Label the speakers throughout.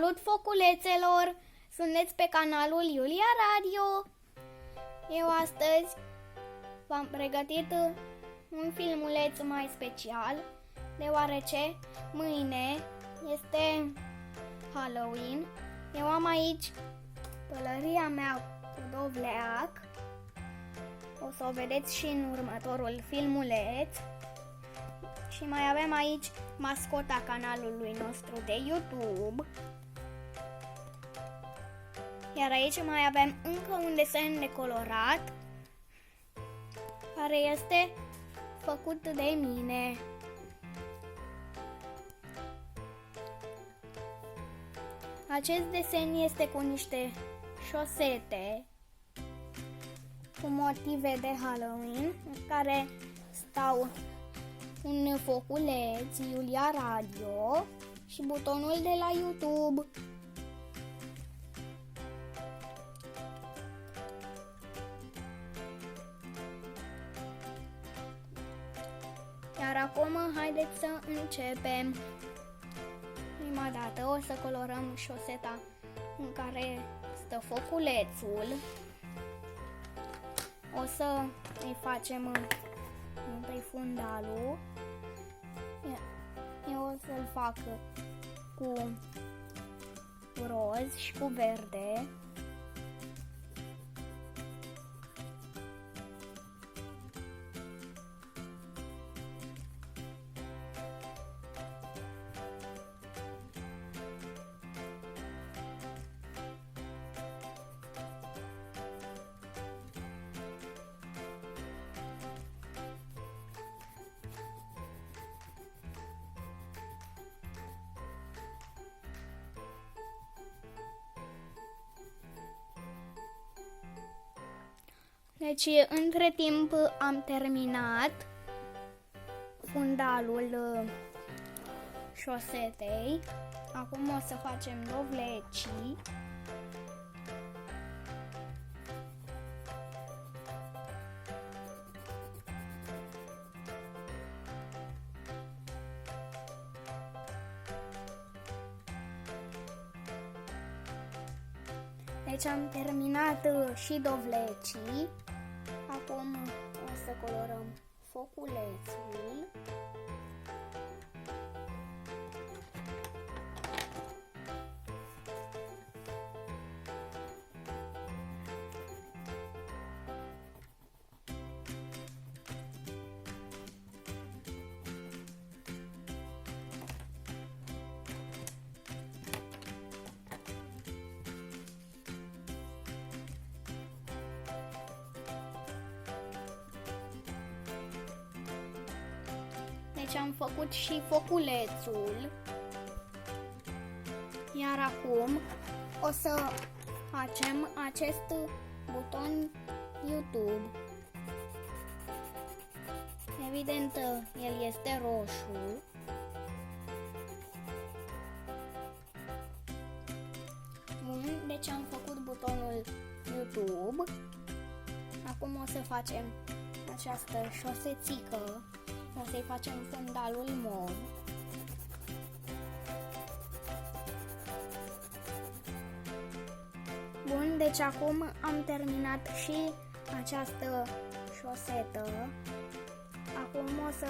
Speaker 1: Salut foculețelor! Sunteți pe canalul Iulia Radio. Eu astăzi v-am pregătit un filmuleț mai special, deoarece mâine este Halloween. Eu am aici pălăria mea cu dovleac. O să o vedeți și în următorul filmuleț. Și mai avem aici mascota canalului nostru de YouTube. Iar aici mai avem încă un desen decolorat, care este făcut de mine. Acest desen este cu niște șosete cu motive de Halloween, în care stau un foculeț, Iulia Radio și butonul de la YouTube. Iar acum haideți să începem. Prima dată o să colorăm șoseta în care stă foculețul. O să îi facem întâi fundalul. Eu o să-l fac cu roz și cu verde. Deci, între timp am terminat fundalul șosetei. Acum o să facem dovlecii. Deci am terminat și dovlecii. Acum o să colorăm foculețul. Deci am făcut și foculețul. Iar acum o să facem acest buton YouTube. Evident, el este roșu. Bun, deci am făcut butonul YouTube. Acum o să facem această șosețică. O să-i facem fundalul mov. Bun, deci acum am terminat și această șosetă. Acum o să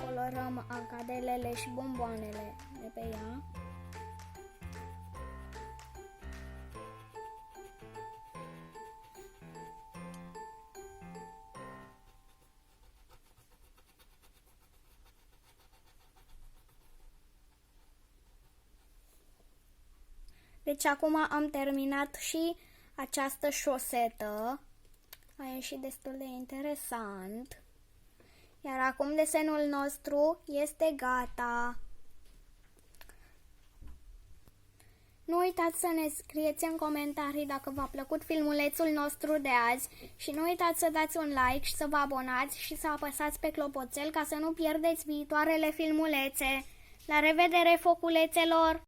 Speaker 1: colorăm arcadelele și bomboanele de pe ea. Deci acum am terminat și această șosetă. A ieșit destul de interesant. Iar acum desenul nostru este gata. Nu uitați să ne scrieți în comentarii dacă v-a plăcut filmulețul nostru de azi și nu uitați să dați un like și să vă abonați și să apăsați pe clopoțel ca să nu pierdeți viitoarele filmulețe. La revedere, foculețelor!